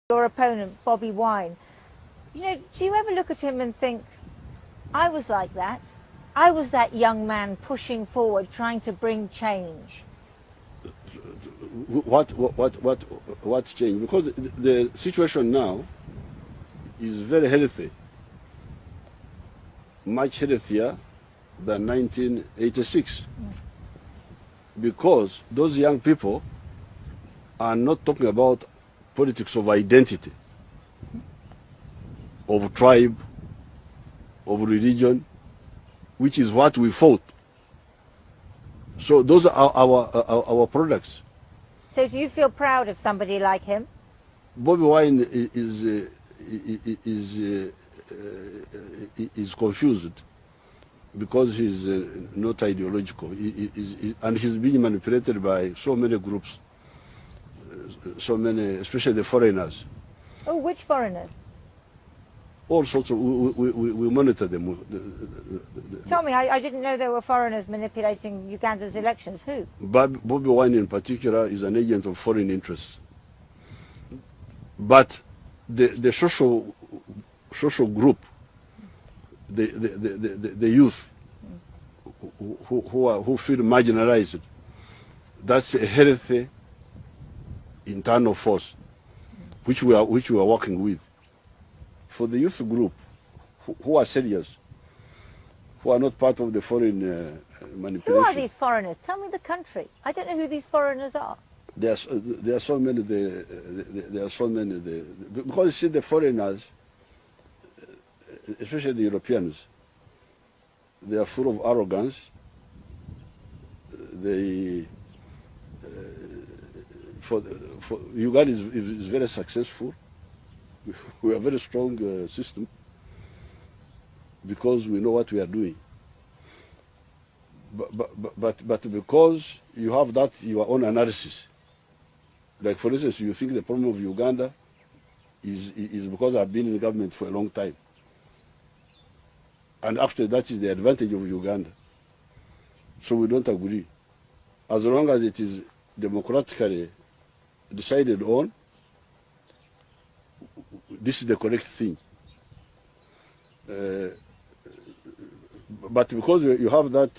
Your opponent, Bobby Wine, you know, do you ever look at him and think, I was like that? I was that young man pushing forward, trying to bring change. What change? Because the situation now is very healthy, much healthier than 1986. Because those young people are not talking about politics of identity, of tribe, of religion, which is what we fought. So those are our products. So do you feel proud of somebody like him? Bobby Wine is confused because he's not ideological, and he's being manipulated by so many groups, so many, especially the foreigners. Oh, which foreigners? All sorts of, we monitor them. Tell me, I didn't know there were foreigners manipulating Uganda's elections. Who? Bobby Wine in particular is an agent of foreign interests. But the social group, the youth who feel marginalized, that's a healthy internal force which we are working with. For the youth group who are serious, who are not part of the foreign manipulation. Who are these foreigners? Tell me the country. I don't know who these foreigners are. There are so many. There are so many. Because you see, the foreigners, especially the Europeans, they are full of arrogance. They, for Uganda is very successful. We have a very strong system because we know what we are doing. But because you have that your own analysis, like for instance, you think the problem of Uganda is because I've been in government for a long time, and after that is the advantage of Uganda. So we don't agree. As long as it is democratically decided on, this is the correct thing. But because you have that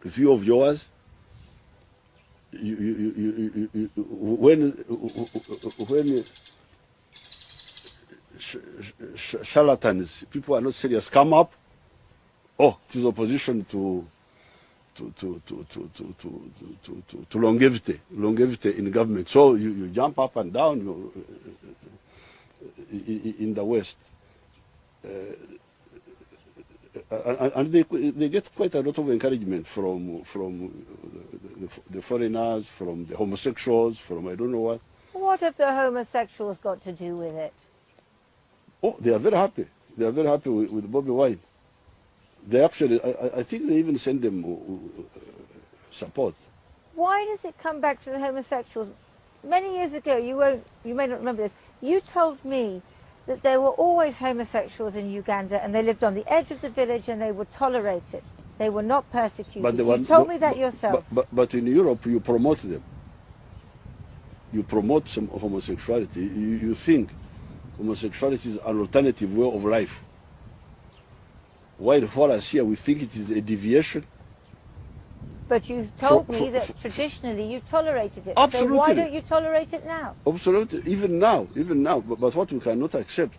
view of yours, when charlatans, people are not serious, come up, oh, it is opposition to longevity in government. So you jump up and down in the West. And they get quite a lot of encouragement from the foreigners, from the homosexuals, from I don't know what. What have the homosexuals got to do with it? Oh, they are very happy. They are very happy with Bobby Wine. They actually, I think they even send them support. Why does it come back to the homosexuals? Many years ago, you may not remember this, you told me that there were always homosexuals in Uganda and they lived on the edge of the village and they would tolerate it. They were not persecuted. You told me that yourself. But in Europe, you promote them. You promote some homosexuality. You think homosexuality is an alternative way of life. While for us here, we think it is a deviation. But you told me that traditionally you tolerated it. Absolutely. So why don't you tolerate it now? Absolutely. Even now. But what we cannot accept,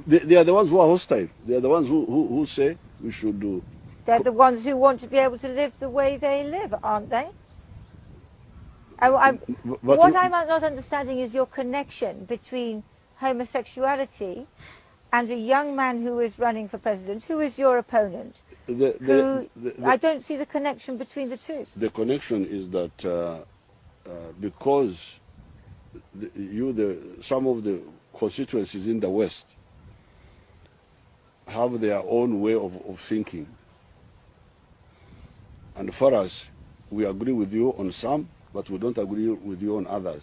they are the ones who are hostile. They are the ones who say we should do. They're the ones who want to be able to live the way they live, aren't they? What I'm not understanding is your connection between homosexuality and a young man who is running for president, who is your opponent. I don't see the connection between the two. The connection is that because some of the constituencies in the West have their own way of thinking. And for us, we agree with you on some, but we don't agree with you on others.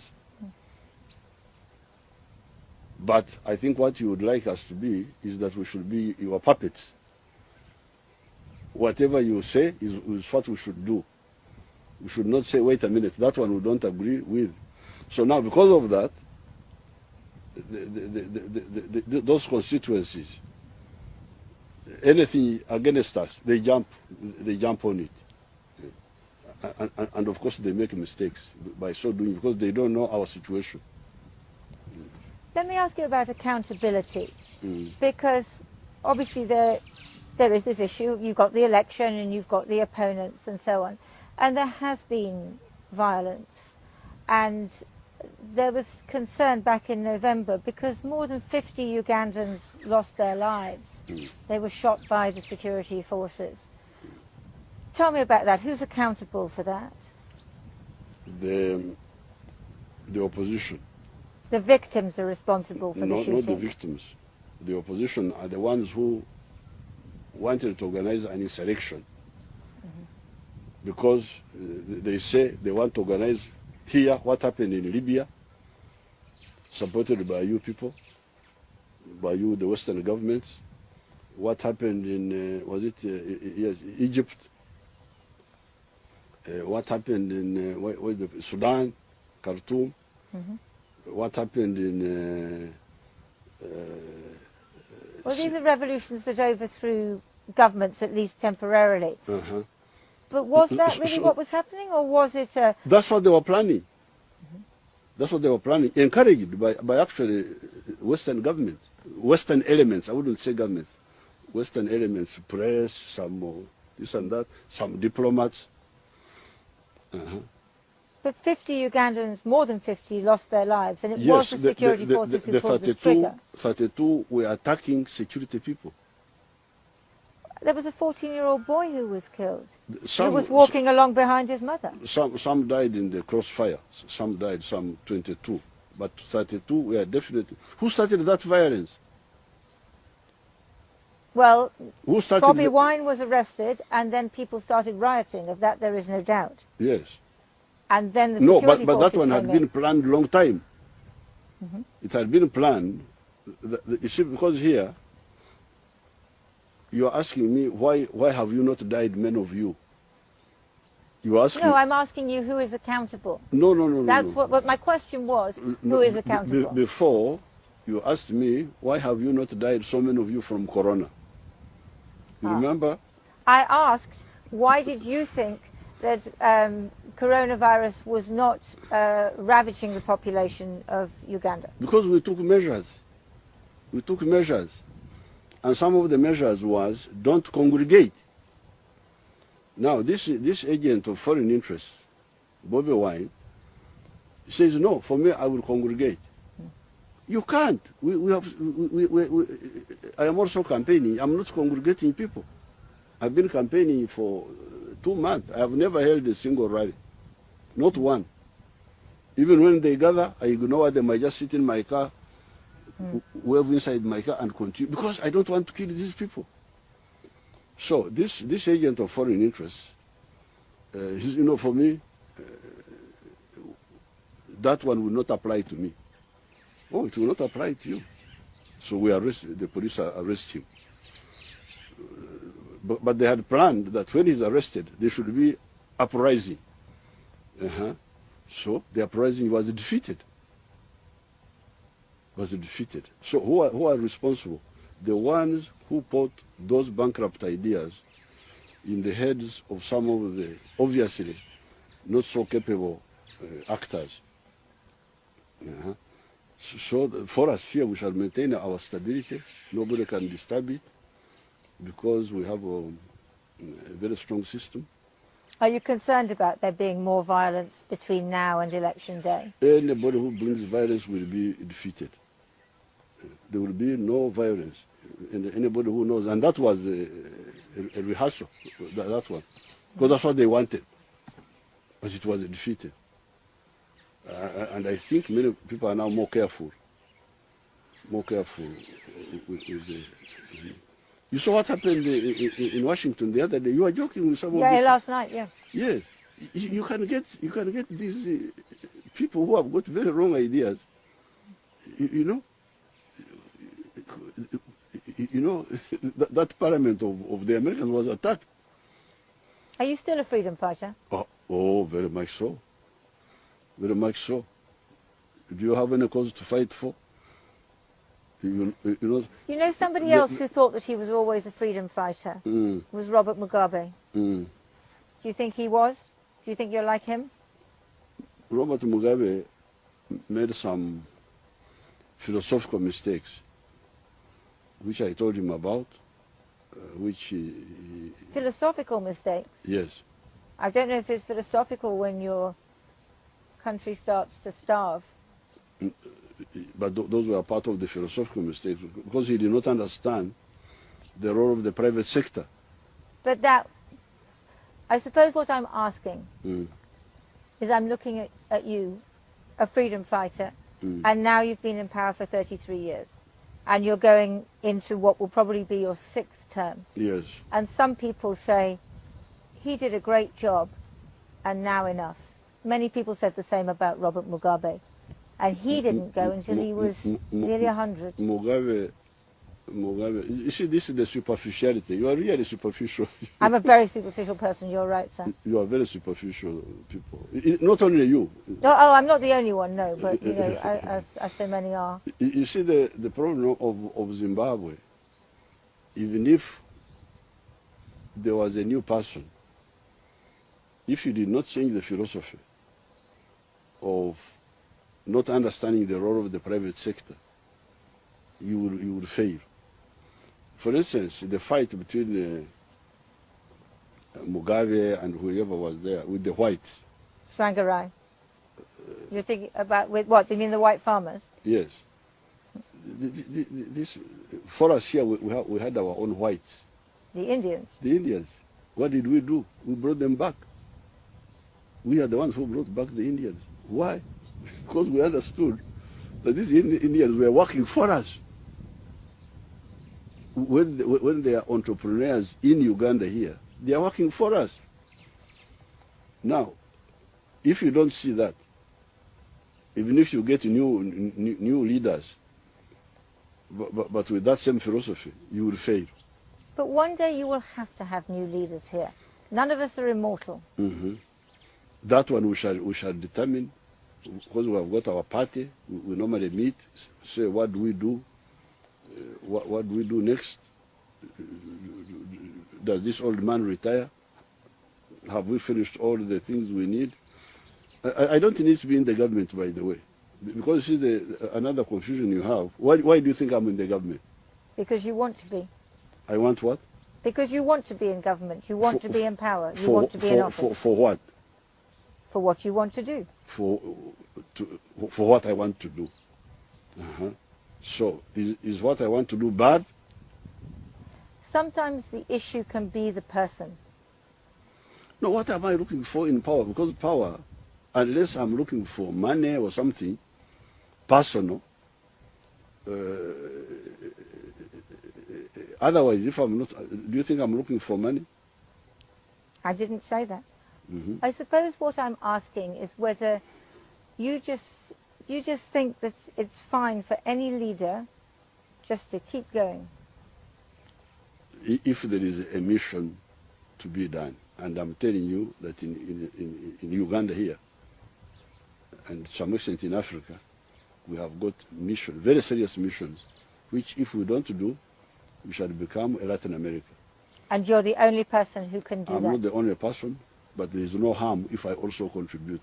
But I think what you would like us to be is that we should be your puppets. Whatever you say is what we should do. We should not say, wait a minute, that one we don't agree with. So now, because of that, those constituencies, anything against us, they jump on it. And of course they make mistakes by so doing because they don't know our situation. Let me ask you about accountability, because obviously there is this issue. You've got the election and you've got the opponents and so on, and there has been violence, and there was concern back in November because more than 50 Ugandans lost their lives. They were shot by the security forces. Tell me about that. Who's accountable for that? The opposition. The victims are responsible for the shooting? Not the victims. The opposition are the ones who wanted to organize an insurrection because they say they want to organize here what happened in Libya, supported by you people, by you, the Western governments, what happened in, Egypt, what happened in Sudan, Khartoum, what happened in... well, these are revolutions that overthrew governments, at least temporarily. But was that really what was happening, or was it a... That's what they were planning. That's what they were planning, encouraged by actually Western governments, Western elements, I wouldn't say governments, Western elements, press, some this and that, some diplomats. But 50 Ugandans, more than 50, lost their lives, and it was the security forces who pulled the trigger. 32 were attacking security people. There was a 14-year-old boy who was killed. He was walking along behind his mother. Some died in the crossfire. Some died, some 22. But 32 were definitely... Who started that violence? Well, Bobby Wine was arrested, and then people started rioting. Of that, there is no doubt. Yes. And then the security forces but that one had been planned a long time. It had been planned. You see, because here, you are asking me, why have you not died, many of you? You are asking... No, I'm asking you who is accountable. No. That's what my question was, who is accountable? Before, you asked me, why have you not died, so many of you, from corona? You remember? I asked, why did you think that coronavirus was not ravaging the population of Uganda? Because we took measures. We took measures. And some of the measures was, don't congregate. Now, this agent of foreign interest, Bobby Wine, says, no, for me, I will congregate. You can't. I am also campaigning. I'm not congregating people. I've been campaigning for 2 months. I have never held a single rally. Not one. Even when they gather, I ignore them. I just sit in my car, wave inside my car and continue, because I don't want to kill these people. So this agent of foreign interest, for me, that one will not apply to me. Oh, it will not apply to you. So the police arrest him. But they had planned that when he's arrested, there should be uprising. So the uprising was defeated. So who are responsible? The ones who put those bankrupt ideas in the heads of some of the obviously not so capable actors. So for us here, we shall maintain our stability. Nobody can disturb it because we have a very strong system. Are you concerned about there being more violence between now and election day? Anybody who brings violence will be defeated. There will be no violence. And anybody who knows, and that was a rehearsal, that one, because that's what they wanted, but it was defeated. And I think many people are now more careful with the... You saw what happened in Washington the other day. You were joking with some of these... Yeah, last night, yeah. Yes. You can get these people who have got very wrong ideas. That parliament of the Americans was attacked. Are you still a freedom fighter? Oh, very much so. Very much so. Do you have any cause to fight for? You know. You know, somebody else who thought that he was always a freedom fighter was Robert Mugabe. Do you think he was? Do you think you're like him? Robert Mugabe made some philosophical mistakes, which I told him about, which Philosophical mistakes? yes. I don't know if it's philosophical when your country starts to starve. But those were part of the philosophical mistakes, because he did not understand the role of the private sector. But that, I suppose what I'm asking is, I'm looking at you, a freedom fighter, and now you've been in power for 33 years, and you're going into what will probably be your 6th term. Yes. And some people say, he did a great job, and now enough. Many people said the same about Robert Mugabe. And he didn't go until he was nearly 100. Mugabe, you see, this is the superficiality. You are really superficial. I'm a very superficial person, you're right, sir. You are very superficial people. Not only you. Oh, I'm not the only one, no, but, you know, as so many are. You see, the problem of Zimbabwe, even if there was a new person, if you did not change the philosophy of not understanding the role of the private sector, you will fail. For instance, the fight between Mugabe and whoever was there with the whites. Swangarai. You're thinking about, with what, you mean the white farmers? Yes. This, for us here, we had our own whites. The Indians? The Indians. What did we do? We brought them back. We are the ones who brought back the Indians. Why? Because we understood that these Indians were working for us. When they are entrepreneurs in Uganda here, they are working for us. Now, if you don't see that, even if you get new leaders, but with that same philosophy, you will fail. But one day you will have to have new leaders here. None of us are immortal. That one we shall determine, because we have got our party. We normally meet, say what do we do, what do we do next? Does this old man retire? Have we finished all the things we need? I don't need to be in the government, by the way, because you see another confusion you have. Why do you think I'm in the government? Because you want to be. I want what? Because you want to be in government. You want to be in power. You want to be in office. For what? For what you want to do. For what I want to do. So, is what I want to do bad? Sometimes the issue can be the person. No, what am I looking for in power? Because power, unless I'm looking for money or something personal, otherwise, if I'm not, do you think I'm looking for money? I didn't say that. I suppose what I'm asking is whether you just think that it's fine for any leader just to keep going. If there is a mission to be done, and I'm telling you that in Uganda here, and to some extent in Africa, we have got missions, very serious missions, which if we don't do, we shall become a Latin America. And you're the only person who can do that? I'm not the only person, but there is no harm if I also contribute.